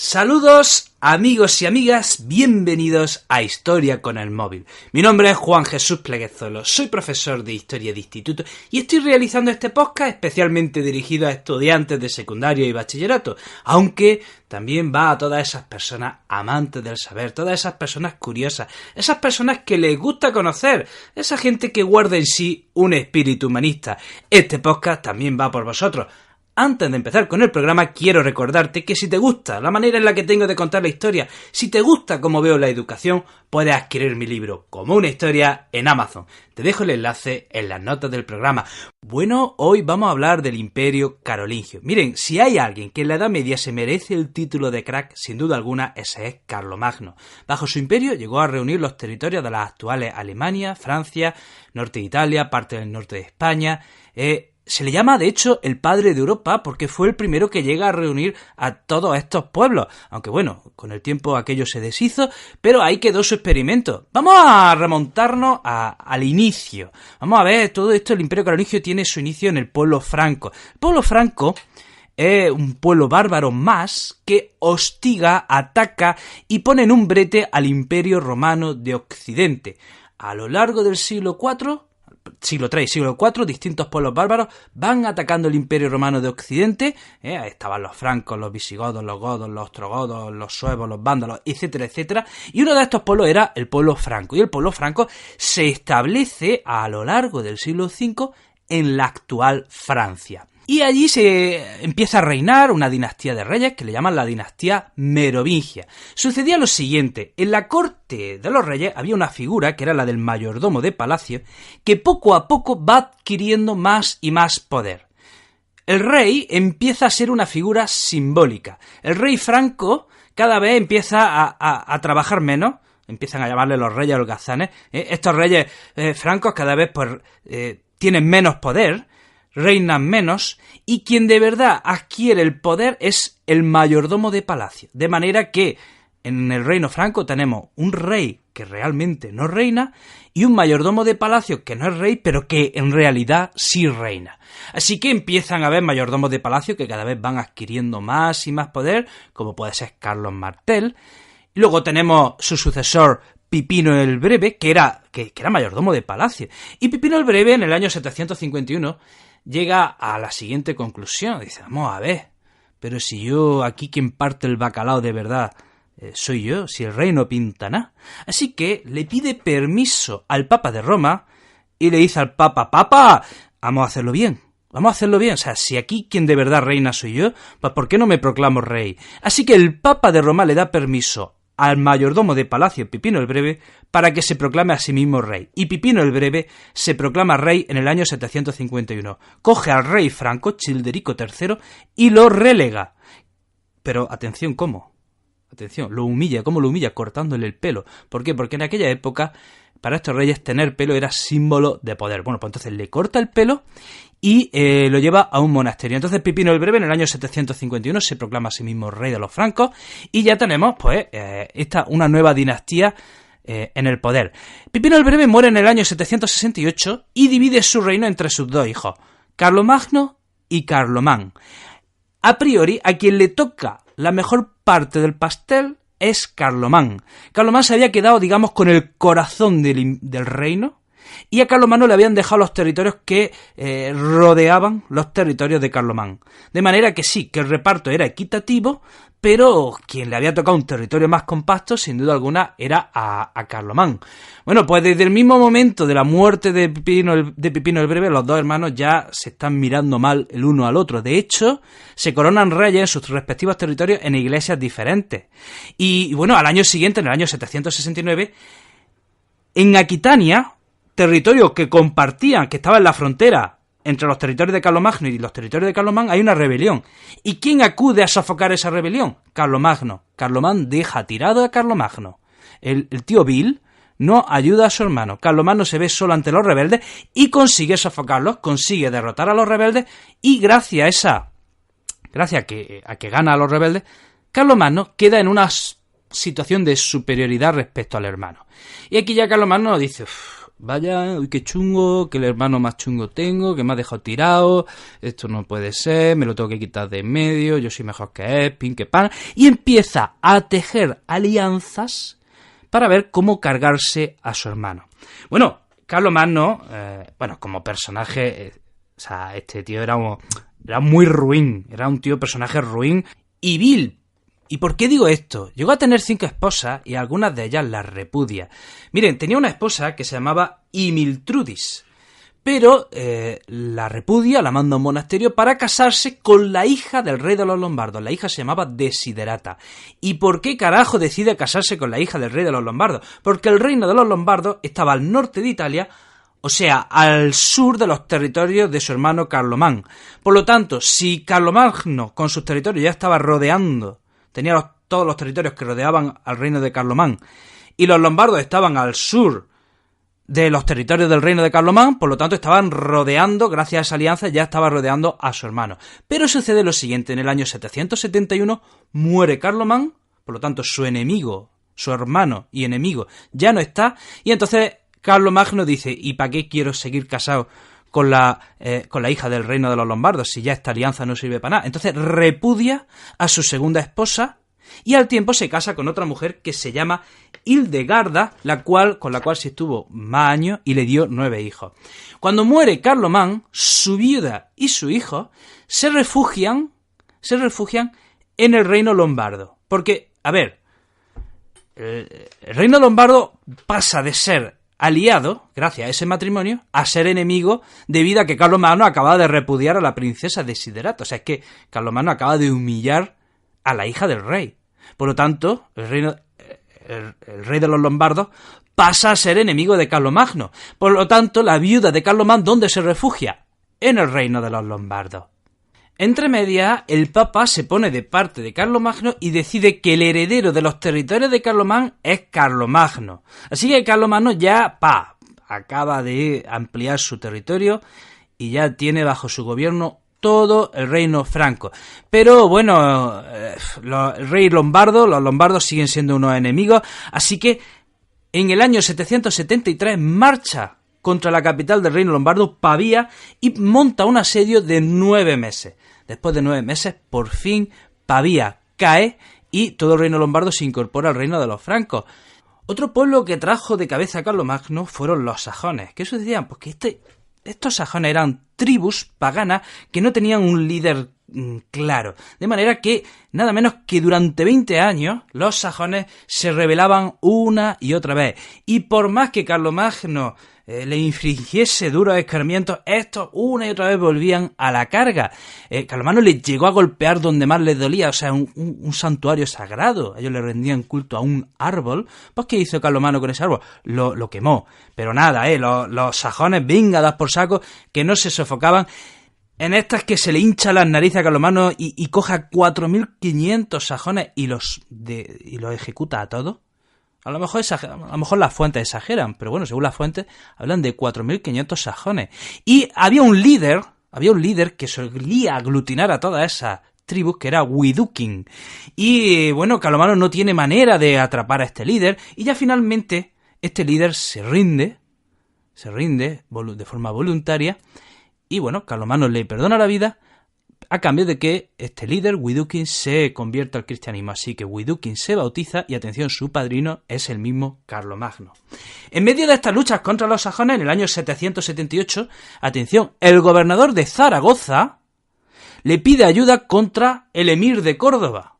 Saludos amigos y amigas, bienvenidos a Historia con el Móvil. Mi nombre es Juan Jesús Pleguezolo, soy profesor de Historia de Instituto y estoy realizando este podcast especialmente dirigido a estudiantes de secundario y bachillerato, aunque también va a todas esas personas amantes del saber, todas esas personas curiosas, esas personas que les gusta conocer, esa gente que guarda en sí un espíritu humanista. Este podcast también va por vosotros. Antes de empezar con el programa, quiero recordarte que si te gusta la manera en la que tengo de contar la historia, si te gusta cómo veo la educación, puedes adquirir mi libro Como una historia en Amazon. Te dejo el enlace en las notas del programa. Bueno, hoy vamos a hablar del Imperio Carolingio. Miren, si hay alguien que en la Edad Media se merece el título de crack, sin duda alguna, ese es Carlomagno. Bajo su imperio llegó a reunir los territorios de las actuales Alemania, Francia, norte de Italia, parte del norte de España. Se le llama, de hecho, el padre de Europa porque fue el primero que llega a reunir a todos estos pueblos. Aunque bueno, con el tiempo aquello se deshizo, pero ahí quedó su experimento. Vamos a remontarnos al inicio. Vamos a ver, todo esto, el Imperio Carolingio tiene su inicio en el pueblo franco. El pueblo franco es un pueblo bárbaro más que hostiga, ataca y pone en un brete al Imperio Romano de Occidente. A lo largo del siglo IV, distintos pueblos bárbaros van atacando el Imperio Romano de Occidente. Estaban los francos, los visigodos, los godos, los ostrogodos, los suevos, los vándalos, etcétera, etcétera. Y uno de estos pueblos era el pueblo franco. Y el pueblo franco se establece a lo largo del siglo V en la actual Francia. Y allí se empieza a reinar una dinastía de reyes que le llaman la dinastía merovingia. Sucedía lo siguiente: en la corte de los reyes había una figura que era la del mayordomo de palacio, que poco a poco va adquiriendo más y más poder. El rey empieza a ser una figura simbólica. El rey franco cada vez empieza a trabajar menos. Empiezan a llamarle los reyes holgazanes. Estos reyes francos cada vez tienen menos poder, reinan menos, y quien de verdad adquiere el poder es el mayordomo de palacio. De manera que en el reino franco tenemos un rey que realmente no reina y un mayordomo de palacio que no es rey, pero que en realidad sí reina. Así que empiezan a haber mayordomos de palacio que cada vez van adquiriendo más y más poder, como puede ser Carlos Martel. Luego tenemos su sucesor Pipino el Breve, que era mayordomo de palacio. Y Pipino el Breve en el año 751 llega a la siguiente conclusión. Dice, vamos a ver, pero si yo aquí quien parte el bacalao de verdad soy yo, si el rey no pinta nada. Así que le pide permiso al Papa de Roma y le dice al Papa, Papa, vamos a hacerlo bien. Vamos a hacerlo bien, o sea, si aquí quien de verdad reina soy yo, pues ¿por qué no me proclamo rey? Así que el Papa de Roma le da permiso al mayordomo de palacio Pipino el Breve para que se proclame a sí mismo rey. Y Pipino el Breve se proclama rey en el año 751. Coge al rey franco, Childerico III, y lo relega. Pero atención, ¿cómo? Atención, lo humilla. ¿Cómo lo humilla? Cortándole el pelo. ¿Por qué? Porque en aquella época, para estos reyes, tener pelo era símbolo de poder. Bueno, pues entonces le corta el pelo y lo lleva a un monasterio. Entonces Pipino el Breve en el año 751 se proclama a sí mismo rey de los francos y ya tenemos pues una nueva dinastía en el poder. Pipino el Breve muere en el año 768 y divide su reino entre sus dos hijos, Carlomagno y Carlomán. A priori, a quien le toca la mejor parte del pastel es Carlomán. Carlomán se había quedado, digamos, con el corazón del reino, y a Carlomagno le habían dejado los territorios que rodeaban los territorios de Carlomán. De manera que sí, que el reparto era equitativo, pero quien le había tocado un territorio más compacto, sin duda alguna, era a Carlomán. Bueno, pues desde el mismo momento de la muerte de Pipino el Breve, los dos hermanos ya se están mirando mal el uno al otro. De hecho, se coronan reyes en sus respectivos territorios en iglesias diferentes. Y bueno, al año siguiente, en el año 769, en Aquitania, territorio que compartían, que estaba en la frontera entre los territorios de Carlomagno y los territorios de Carlomán, hay una rebelión. ¿Y quién acude a sofocar esa rebelión? Carlomagno. Carlomán deja tirado a Carlomagno. El tío Bill no ayuda a su hermano. Carlomagno se ve solo ante los rebeldes y consigue sofocarlos, consigue derrotar a los rebeldes y gracias a que gana a los rebeldes, Carlomagno queda en una situación de superioridad respecto al hermano. Y aquí ya Carlomagno dice, vaya, uy, qué chungo, que el hermano más chungo tengo, que me ha dejado tirado, esto no puede ser, me lo tengo que quitar de en medio, yo soy mejor que él, pin que pan, y empieza a tejer alianzas para ver cómo cargarse a su hermano. Bueno, Carlomagno, como personaje, o sea, este tío era muy ruin, era un personaje ruin y vil. ¿Y por qué digo esto? Llegó a tener 5 esposas y algunas de ellas las repudia. Miren, tenía una esposa que se llamaba Imiltrudis, pero la repudia, la manda a un monasterio para casarse con la hija del rey de los lombardos. La hija se llamaba Desiderata. ¿Y por qué carajo decide casarse con la hija del rey de los lombardos? Porque el reino de los lombardos estaba al norte de Italia, o sea, al sur de los territorios de su hermano Carlomán. Por lo tanto, si Carlomagno con sus territorios ya estaba rodeando, tenía todos los territorios que rodeaban al reino de Carlomán, y los lombardos estaban al sur de los territorios del reino de Carlomán, por lo tanto estaban rodeando, gracias a esa alianza, ya estaba rodeando a su hermano. Pero sucede lo siguiente, en el año 771 muere Carlomán, por lo tanto su enemigo, su hermano y enemigo ya no está, y entonces Carlomagno dice, ¿y para qué quiero seguir casado con la hija del reino de los lombardos si ya esta alianza no sirve para nada? Entonces repudia a su segunda esposa y al tiempo se casa con otra mujer que se llama Hildegarda, con la cual se estuvo más años y le dio 9 hijos. Cuando muere Carlomán, su viuda y su hijo se refugian en el reino lombardo. Porque, a ver, el reino lombardo pasa de ser aliado, gracias a ese matrimonio, a ser enemigo debido a que Carlomagno acaba de repudiar a la princesa Desiderata. O sea, es que Carlomagno acaba de humillar a la hija del rey. Por lo tanto, el rey de los lombardos pasa a ser enemigo de Carlomagno. Por lo tanto, la viuda de Carlomán, ¿dónde se refugia? En el reino de los lombardos. Entre medias, el Papa se pone de parte de Carlomagno y decide que el heredero de los territorios de Carlomán es Carlomagno. Así que Carlomagno ya, acaba de ampliar su territorio y ya tiene bajo su gobierno todo el reino franco. Pero bueno, el rey lombardo, los lombardos siguen siendo unos enemigos, así que en el año 773 marcha contra la capital del reino lombardo, Pavía, y monta un asedio de 9 meses. Después de 9 meses, por fin, Pavía cae y todo el reino lombardo se incorpora al reino de los francos. Otro pueblo que trajo de cabeza a Carlomagno fueron los sajones. ¿Qué sucedía? Pues que estos sajones eran tribus paganas que no tenían un líder claro. De manera que, nada menos que durante 20 años, los sajones se rebelaban una y otra vez. Y por más que Carlomagno le infligiese duros escarmientos, estos una y otra vez volvían a la carga. Carlomagno les llegó a golpear donde más les dolía, o sea, un santuario sagrado. Ellos le rendían culto a un árbol. Pues, ¿qué hizo Carlomagno con ese árbol? Lo quemó. Pero nada, los sajones, venga, das por saco, que no se sofocaban. En estas que se le hincha las narices a Carlomagno y coja 4.500 sajones y los ejecuta a todos. A lo mejor las fuentes exageran, pero bueno, según las fuentes hablan de 4.500 sajones. Y había un líder que solía aglutinar a todas esas tribus, que era Widukind. Y bueno, Carlomagno no tiene manera de atrapar a este líder, y ya finalmente este líder se rinde de forma voluntaria, y bueno, Carlomagno le perdona la vida a cambio de que este líder, Widukind, se convierta al cristianismo. Así que Widukind se bautiza y, atención, su padrino es el mismo Carlomagno. En medio de estas luchas contra los sajones, en el año 778, atención, el gobernador de Zaragoza le pide ayuda contra el emir de Córdoba.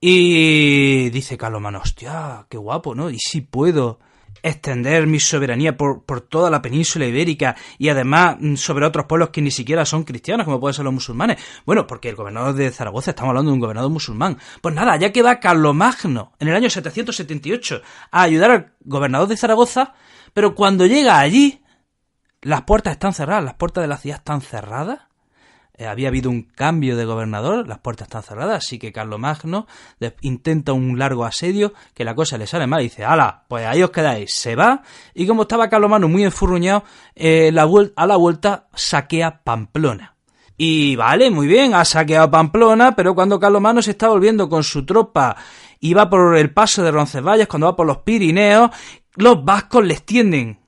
Y dice Carlomagno, hostia, qué guapo, ¿no? ¿Y si puedo extender mi soberanía por toda la península ibérica y además sobre otros pueblos que ni siquiera son cristianos, como pueden ser los musulmanes? Bueno, porque el gobernador de Zaragoza, estamos hablando de un gobernador musulmán. Pues nada, ya que va Carlomagno en el año 778 a ayudar al gobernador de Zaragoza, pero cuando llega allí, las puertas están cerradas, las puertas de la ciudad están cerradas. Había habido un cambio de gobernador, las puertas están cerradas, así que Carlomagno intenta un largo asedio, que la cosa le sale mal y dice, ¡hala! Pues ahí os quedáis. Se va, y como estaba Carlomagno muy enfurruñado, a la vuelta saquea Pamplona. Y vale, muy bien, ha saqueado Pamplona, pero cuando Carlomagno se está volviendo con su tropa y va por el paso de Roncesvalles, cuando va por los Pirineos, los vascos les tienden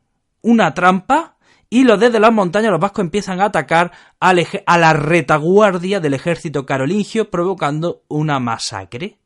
una trampa y desde las montañas los vascos empiezan a atacar a la retaguardia del ejército carolingio, provocando una masacre.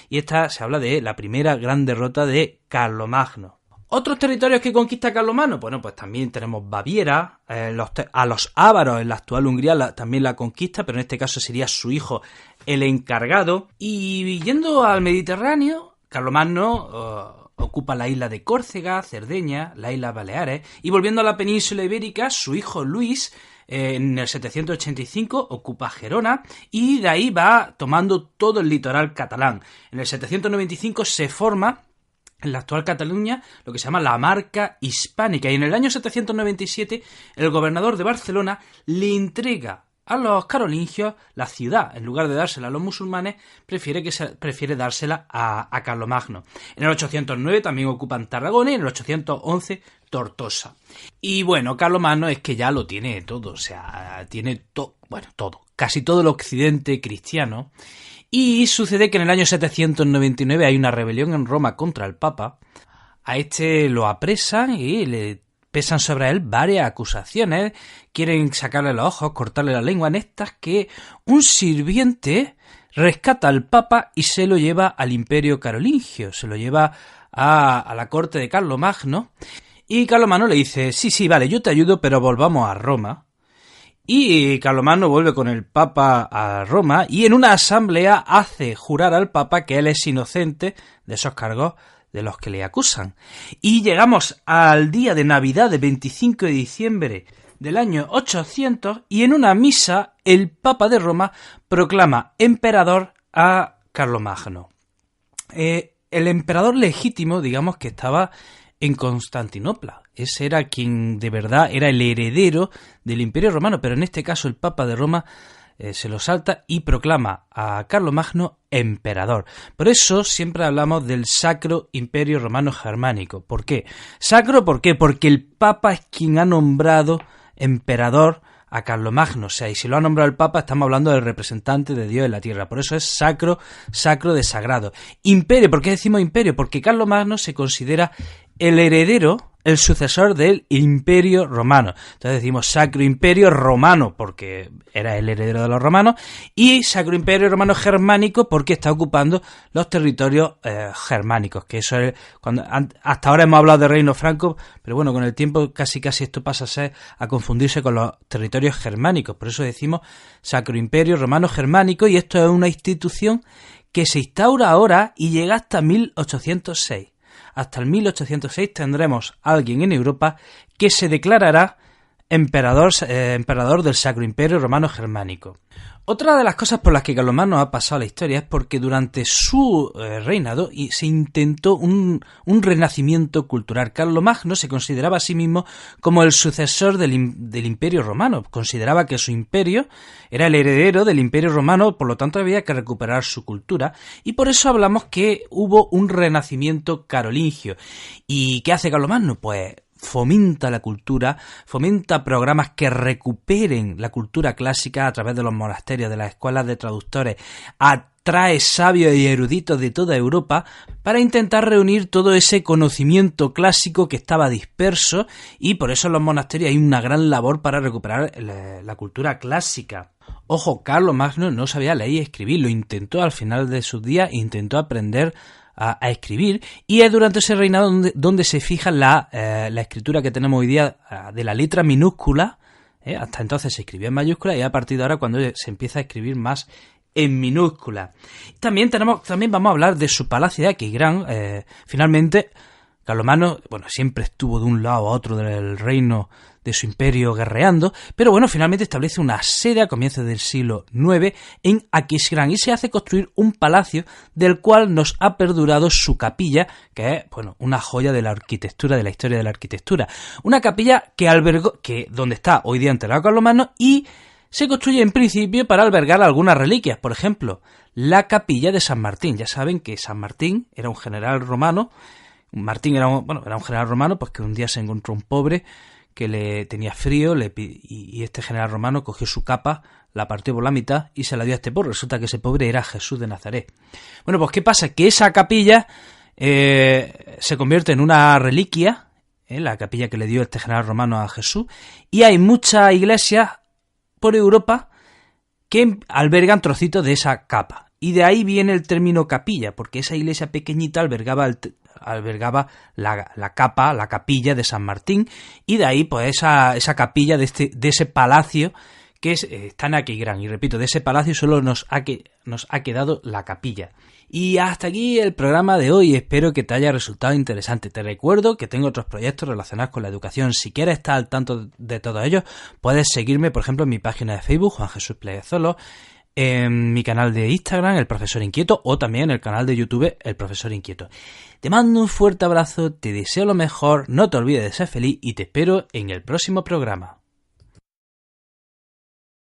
Y esta se habla de la primera gran derrota de Carlomagno. ¿Otros territorios que conquista Carlomagno? Bueno, pues también tenemos Baviera, a los ávaros en la actual Hungría también la conquista, pero en este caso sería su hijo el encargado. Y yendo al Mediterráneo, Carlomagno ocupa la isla de Córcega, Cerdeña, las Islas Baleares, y volviendo a la península ibérica, su hijo Luis, en el 785 ocupa Gerona y de ahí va tomando todo el litoral catalán. En el 795 se forma en la actual Cataluña lo que se llama la Marca Hispánica, y en el año 797 el gobernador de Barcelona le entrega a los carolingios la ciudad. En lugar de dársela a los musulmanes, prefiere dársela a Carlomagno. En el 809 también ocupan Tarragona y en el 811 Tortosa. Y bueno, Carlomagno es que ya lo tiene todo, o sea, tiene todo, casi todo el occidente cristiano. Y sucede que en el año 799 hay una rebelión en Roma contra el Papa. A este lo apresan y le pesan sobre él varias acusaciones, quieren sacarle los ojos, cortarle la lengua, en estas que un sirviente rescata al Papa y se lo lleva al Imperio Carolingio, se lo lleva a la corte de Carlomagno, y Carlomagno le dice, sí, vale, yo te ayudo, pero volvamos a Roma. Y Carlomagno vuelve con el Papa a Roma y en una asamblea hace jurar al Papa que él es inocente de esos cargos de los que le acusan. Y llegamos al día de Navidad, de 25 de diciembre del año 800, y en una misa el Papa de Roma proclama emperador a Carlomagno. El emperador legítimo, digamos, que estaba en Constantinopla. Ese era quien de verdad era el heredero del Imperio Romano, pero en este caso el Papa de Roma se lo salta y proclama a Carlomagno emperador. Por eso siempre hablamos del Sacro Imperio Romano Germánico. ¿Por qué? Sacro, ¿por qué? Porque el Papa es quien ha nombrado emperador a Carlomagno. O sea, y si lo ha nombrado el Papa, estamos hablando del representante de Dios en la tierra. Por eso es sacro, sacro de sagrado. Imperio, ¿por qué decimos imperio? Porque Carlomagno se considera el heredero, el sucesor del Imperio Romano. Entonces decimos Sacro Imperio Romano porque era el heredero de los romanos, y Sacro Imperio Romano Germánico porque está ocupando los territorios germánicos, que eso es hasta ahora hemos hablado de reino franco, pero bueno, con el tiempo casi esto pasa a confundirse con los territorios germánicos. Por eso decimos Sacro Imperio Romano Germánico, y esto es una institución que se instaura ahora y llega hasta 1806. Hasta el 1806 tendremos a alguien en Europa que se declarará emperador del Sacro Imperio Romano Germánico. Otra de las cosas por las que Carlomagno ha pasado a la historia es porque durante su reinado se intentó un renacimiento cultural. Carlomagno se consideraba a sí mismo como el sucesor del Imperio Romano. Consideraba que su imperio era el heredero del Imperio Romano, por lo tanto había que recuperar su cultura, y por eso hablamos que hubo un renacimiento carolingio. ¿Y qué hace Carlomagno? Pues fomenta la cultura, fomenta programas que recuperen la cultura clásica a través de los monasterios, de las escuelas de traductores, atrae sabios y eruditos de toda Europa para intentar reunir todo ese conocimiento clásico que estaba disperso, y por eso en los monasterios hay una gran labor para recuperar la cultura clásica. Ojo, Carlomagno no sabía leer y escribir, lo intentó al final de sus días, intentó aprender a escribir, y es durante ese reinado donde se fija la escritura que tenemos hoy día de la letra minúscula. Hasta entonces se escribía en mayúscula, y a partir de ahora cuando se empieza a escribir más en minúscula. También vamos a hablar de su palacio de Aquisgrán. Finalmente Carlomagno, siempre estuvo de un lado a otro del reino de su imperio guerreando, pero finalmente establece una sede a comienzos del siglo IX en Aquisgrán y se hace construir un palacio del cual nos ha perdurado su capilla, que es una joya de la arquitectura, de la historia de la arquitectura. Una capilla que albergó, donde está hoy día enterrado Carlomagno, y se construye en principio para albergar algunas reliquias, por ejemplo, la capilla de San Martín. Ya saben que San Martín era un general romano. Martín era un general romano, pues que un día se encontró un pobre que le tenía frío, y este general romano cogió su capa, la partió por la mitad y se la dio a este pobre. Resulta que ese pobre era Jesús de Nazaret. Pues ¿qué pasa? Que esa capilla se convierte en una reliquia la capilla que le dio este general romano a Jesús, y hay muchas iglesias por Europa que albergan trocitos de esa capa. Y de ahí viene el término capilla, porque esa iglesia pequeñita albergaba la capilla de San Martín, y de ahí pues esa capilla de ese palacio que está en Aquisgrán. Y repito, de ese palacio solo nos ha quedado la capilla. Y hasta aquí el programa de hoy, espero que te haya resultado interesante. Te recuerdo que tengo otros proyectos relacionados con la educación. Si quieres estar al tanto de todos ellos, puedes seguirme, por ejemplo, en mi página de Facebook, Juan Jesús Pleguezolo, en mi canal de Instagram, El Profesor Inquieto, o también en el canal de YouTube, El Profesor Inquieto. Te mando un fuerte abrazo, te deseo lo mejor, no te olvides de ser feliz y te espero en el próximo programa.